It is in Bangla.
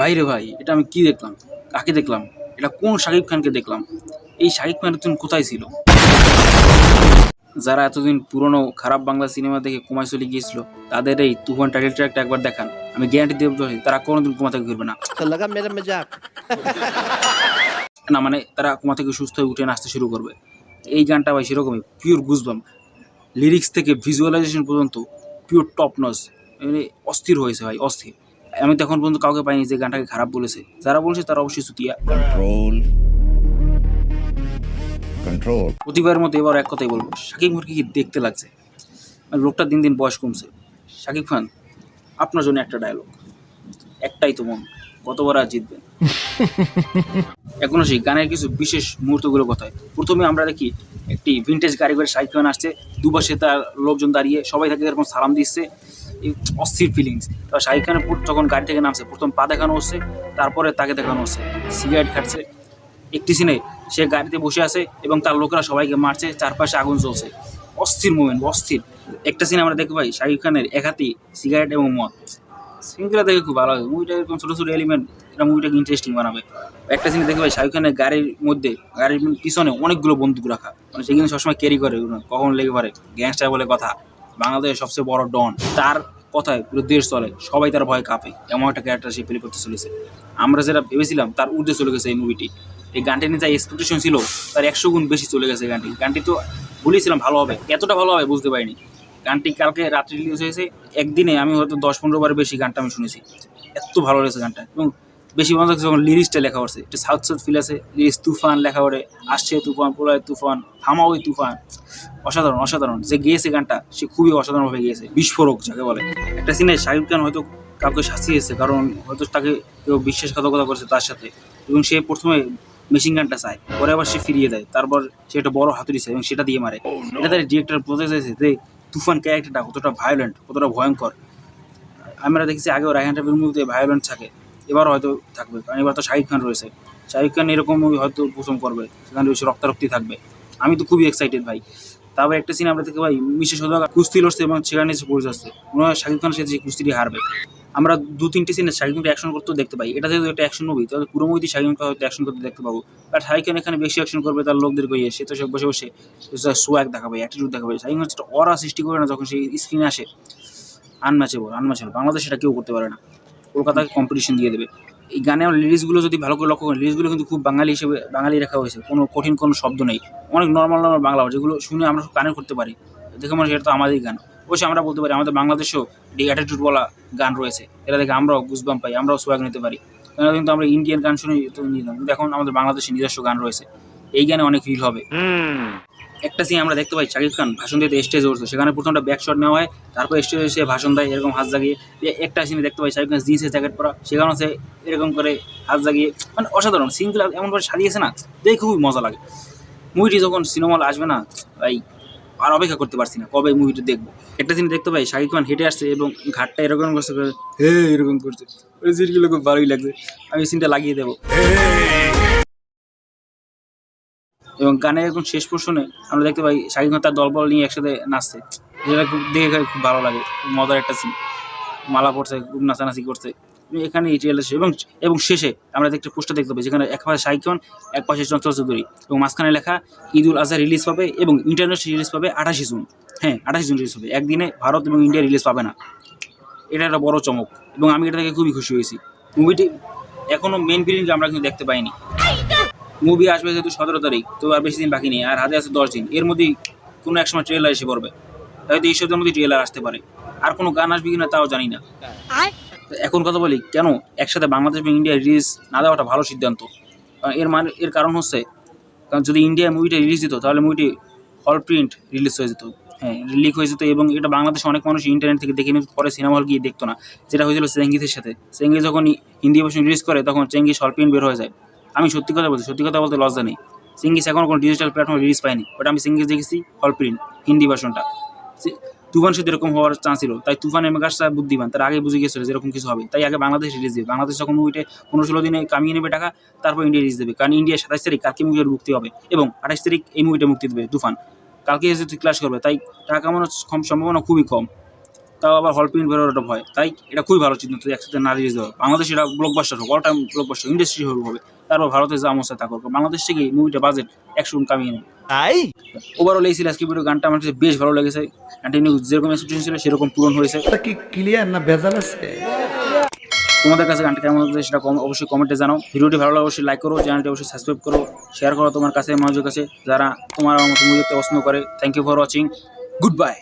ভাই রে ভাই, এটা আমি কি দেখলাম? কাকে দেখলাম? এটা কোন শাকিব খানকে দেখলাম? এই শাকিব খান এতদিন কোথায় ছিল? যারা এতদিন পুরনো খারাপ বাংলা সিনেমা দেখে কোমায় চলে গিয়েছিল, তাদের এই তুফান টাইটেল ট্র্যাকটা একবার দেখান, আমি গ্যারান্টি দিয়ে বলছি তারা কোনোদিন কোমা থেকে ঘুরবে না। लगा मेरा मजाक। না মানে তারা কোমা থেকে সুস্থ হয়ে উঠে আসতে শুরু করবে। এই গানটা ভাই সেরকমই পিওর গুজবাম, লিরিক্স থেকে ভিজুয়ালাইজেশন পর্যন্ত পিওর টপ নচ। মানে অস্থির হয়েছে ভাই, অস্থির। আমি তো এখন পর্যন্ত কাউকে পাইনি যে গানটাকে খারাপ বলেছে। যারা বলেছে তারা অবশ্যই চুতিয়া। कंट्रोल कंट्रोल প্রতিবারের মতো এবার এক কথাই বলবো, শাকিব খানকে কি দেখতে লাগছে। মানে লোকটা দিন দিন বয়স কমছে। শাকিব খান, আপনার জন্য একটা ডায়লগ, একটাই তো মন, কতবার আর জিতবেন। এখনো সেই গানের কিছু বিশেষ মুহূর্তগুলো কথায় প্রথমে আমরা দেখি একটি ভিন্টেজ গাড়ি করে শাকিব খান আসছে, দুপাশে তার লোকজন দাঁড়িয়ে সবাই তাকে এরকম সালাম দিচ্ছে। এই অস্থির ফিলিংস। তার শাকিব খানের যখন গাড়ি থেকে নামছে, প্রথম পা দেখানো হচ্ছে, তারপরে তাকে দেখানো হচ্ছে সিগারেট খাচ্ছে। একটি সিনে সে গাড়িতে বসে আছে এবং তার লোকেরা সবাইকে মারছে, চারপাশে আগুন জ্বলছে। অস্থির মুভমেন্ট, অস্থির। একটা সিনে আমরা দেখতে পাই শাকিব খানের এক হাতি সিগারেট এবং মদ। সিনগুলো দেখে খুব ভালো লাগে। মুভিটা এরকম ছোটো ছোটো এলিমেন্ট এটা মুভিটাকে ইন্টারেস্টিং বানাবে। একটা সিনে দেখতে পাই শাকিব খানের গাড়ির মধ্যে, গাড়ির পিছনে অনেকগুলো বন্দুক রাখা, মানে সেগুলো সবসময় ক্যারি করে, কখন লেগে পারে। গ্যাংস্টার বলে কথা, বাংলাদেশের সবচেয়ে বড় ডন, তার কথায় পুরো দেশ চলে, সবাই তার ভয় কাঁপে, এমন একটা ক্যারেক্টার সে প্লে করতে চলেছে। আমরা যেটা ভেবেছিলাম তার ঊর্ধ্বে চলে গেছে এই মুভিটি। এই গানটি নিয়ে যা এক্সপেকটেশন ছিল তার 100 গুণ বেশি চলে গেছে গানটি। গানটি তো বলেছিলাম ভালো হবে, এতটা ভালো হবে বুঝতে পারিনি। গানটি কালকে রাত্রে রিলিজ হয়েছে, একদিনে আমি হয়তো 10-15 বার বেশি গানটা আমি শুনেছি। এত ভালো লেগেছে গানটা। এবং বেশি মজা লাগছে যখন লিরিক্সটা লেখা করছে, একটু সাউথ সাউথ ফিল আছে। লিরিক্স তুফান লেখা করে, আসছে তুফান, প্রলয় তুফান, থামাও ওই তুফান। অসাধারণ, অসাধারণ। যে গেয়েছে গানটা সে খুবই অসাধারণভাবে গিয়েছে, বিস্ফোরক যাকে বলে। একটা সিনে শাকিব খান হয়তো কাউকে শাসিয়েছে, কারণ হয়তো তাকে কেউ বিশ্বাসঘাতকতা করেছে তার সাথে, এবং সে প্রথমে মেশিন গানটা চায়, পরে আবার সে ফিরিয়ে দেয়, তারপর সে একটা বড় হাতুড়ি চায় এবং সেটা দিয়ে মারে। এটা তার ডিরেক্টর বোঝা যাচ্ছে যে তুফান ক্যারেক্টারটা কতটা ভায়োলেন্ট, কতটা ভয়ঙ্কর। আমরা দেখেছি আগেও রায়হান রাফির মুভিতে ভায়োলেন্ট থাকে, এবার হয়তো থাকবে, কারণ এবার তো শাকিব খান রয়েছে। শাকিব খান এরকম মুভি হয়তো প্রথম করবে, সেখানে বেশি রক্তারক্তি থাকবে। আমি তো খুবই এক্সাইটেড ভাই। তারপর একটা সিন আমরা দেখতে পাই মিশে সদা কুস্তি লড়ছে এবং সেখানে এসে পড়ে যাচ্ছে, মনে হয় শাকিব খানের সাথে কুস্তিটি হারবে। আমরা 2-3টি সিনে শাকিব খানকে অ্যাকশন করতেও দেখতে পাই। এটা যেহেতু একটা অ্যাকশন মুভি, তাহলে পুরো মুভিতে শাকিব খানকে হয়তো অ্যাকশন করতে দেখতে পাবো। বাট শাকিব খান এখানে বেশি অ্যাকশন করবে তার লোকদের গিয়ে, সে তো সে বসে বসে সোয়াগ দেখাবে, অ্যাটিটিউড দেখাবে। শাকিব খান একটা অরা সৃষ্টি করে না যখন সেই স্ক্রিনে আসে, আনম্যাচেবল, আনম্যাচেবল। বাংলাদেশ এটা কেউ করতে পারে না, কলকাতাকে কম্পিটিশন দিয়ে দেবে। এই গানে আমার লিরিক্সগুলো যদি ভালো করে লক্ষ্য করেন, লিরিক্সগুলো কিন্তু খুব বাঙালি হিসেবে বাঙালি রাখা হয়েছে, কোনো কঠিন কোনো শব্দ নেই। অনেক নর্মাল নর্মাল বাংলা, যেগুলো শুনে আমরা কানে করতে পারি, দেখে মনে হয় এটা তো আমাদেরই গান। অবশ্যই আমরা বলতে পারি আমাদের বাংলাদেশেও এই অ্যাটিটিউড বলা গান রয়েছে, এটা দেখে আমরাও গুজবাম পাই, আমরাও সোয়াগ নিতে পারি। কেন কিন্তু আমরা ইন্ডিয়ান গান শুনে তো নিলাম, কিন্তু এখন আমাদের বাংলাদেশের নিজস্ব গান রয়েছে, এই গানে অনেক রিল হবে। একটা সিন আমরা দেখতে পাই শাকিব খান ভাষণ দিতে স্টেজে উঠছে, সেখানে প্রথমটা ব্যাক শট নেওয়া হয়, তারপর স্টেজে সে ভাষণ দেয় এরকম হাত জাগিয়ে। একটা সিনে দেখতে পাই শাকিব খান জিন্সের জ্যাকেট পরা, সেখানেও সে এরকম করে হাত জাগিয়ে, মানে অসাধারণ সিনগুলো এমনভাবে সাজিয়েছে না, দেখে খুবই মজা লাগে। মুভিটি যখন সিনেমা হলে আসবে না ভাই, আর অপেক্ষা করতে পারছি না কবে মুভিটি দেখবো। একটা সিন দেখতে পাই শাকিব খান হেঁটে আসছে এবং ঘাটটা এরকম করছে, হে এরকম করছে, ওই সিনগুলো খুব ভালোই লাগছে, আমি সিনটা লাগিয়ে দেবো। এবং গানের একদম শেষ পোর্শনে আমরা দেখতে পাই শাকিব খান তার দলবল নিয়ে একসাথে নাচছে, যেটা খুব দেখে খুব ভালো লাগে, খুব মজার একটা সিন। মালা পড়ছে, খুব নাচানাচি করছে। এখানে রিয়েল এবং এবং শেষে আমরা একটা পোস্টার দেখতে পাই, যেখানে এক পাশে শাকিব খান, এক পাশে চঞ্চল চৌধুরী, এবং মাঝখানে লেখা ঈদুল আজহা রিলিজ পাবে এবং ইন্টারন্যাশনাল রিলিজ পাবে 28 জুন। হ্যাঁ, 28 জুন রিলিজ হবে, একদিনে ভারত এবং ইন্ডিয়া রিলিজ পাবে না। এটা একটা বড় চমক এবং আমি এটা থেকে খুবই খুশি হয়েছি। মুভিটি এখনও মেন ফিলিংটা আমরা কিন্তু দেখতে পাইনি। মুভি আসবে যেহেতু 17 তারিখ, তো আর বেশি দিন বাকি নেই, আর হাতে আছে 10 দিন। এর মধ্যেই কোনো এক সময় ট্রেলার এসে পড়বে, হয়তো এই সপ্তাহের মধ্যে ট্রেলার আসতে পারে। আর কোনো গান আসবে কিনা তাও জানি না। এখন কথা বলি কেন একসাথে বাংলাদেশ এবং ইন্ডিয়া রিলিজ না দেওয়াটা ভালো সিদ্ধান্ত। এর কারণ হচ্ছে, কারণ যদি ইন্ডিয়া মুভিটা রিলিজ দিত তাহলে মুভিটি হল প্রিন্ট রিলিজ হয়ে যেত, হ্যাঁ লিক হয়ে যেত, এবং এটা বাংলাদেশে অনেক মানুষ ইন্টারনেট থেকে দেখে নিত, পরে সিনেমা হল গিয়ে দেখতো না। যেটা হয়েছিল চেঙ্গিসের সাথে। চেঙ্গিস যখন হিন্দি ভার্সন রিলিজ করে তখন চেঙ্গিস হল প্রিন্ট বের হয়ে যায়। আমি সত্যি কথা বলছি, সত্যি কথা বলতে লজ্জা নেই, চেঙ্গিস এখনও কোনো ডিজিটাল প্ল্যাটফর্মে রিলিজ পায়নি, বাট আমি চেঙ্গিস দেখেছি হল প্রিন্ট হিন্দি ভার্সনটা। তুফান সাথে এরকম হওয়ার চান্স ছিল, তাই তুফানের মেকার্সরা বুদ্ধিমান, তারা আগে বুঝে গিয়েছিল যে এরকম কিছু হবে, তাই আগে বাংলাদেশ রিলিজ দেবে। বাংলাদেশ যখন মুভিটা 15-16 দিনে কামিয়ে নেবে টাকা, তারপর ইন্ডিয়া রিলিজ দেবে, কারণ ইন্ডিয়া 27 তারিখ কালকে মুভির মুক্তি হবে এবং 28 তারিখ এই মুভিটা মুক্তি দেবে তুফান। কালকে যেহেতু ক্লাস করবে, তাই টাকা কামানোর সম্ভাবনা খুবই কম। তাও আবার হল প্রিন্ট বেরোর একটা ভয়, তাই এটা খুবই ভালো চিন্তা একসাথে না রিলিজ দেওয়া। বাংলাদেশে এটা ব্লকবাস্টার হোক, অল টাইম ব্লকবাস্টার, ইন্ডাস্ট্রি হবে, তারপর ভারতে যা অবস্থা তা করবো, বাংলাদেশ থেকে মুভিটা বাজেট 100 গুণ কামিয়ে নেবে। ওভারঅল এই ছিল আজকে ভিডিও। গানটা আমার কাছে বেশ ভালো লেগেছে, কন্টিনিউ যেরকম এক্সপেকটেশন ছিল সেরকম পূরণ হয়েছে। কি ক্লিয়ার না ভেজাল আছে? তোমাদের কাছে গানটা কেমন লাগছে সেটা অবশ্যই কমেন্টে জানাও। ভিডিওটি ভালো লাগলে অবশ্যই লাইক করো, চ্যানেলটি অবশ্যই সাবস্ক্রাইব করো, শেয়ার করো তোমার কাছে মানুষের কাছে যারা তোমার আমার মতো মুভি দেখতে পছন্দ করে। Thank you for watching, good bye.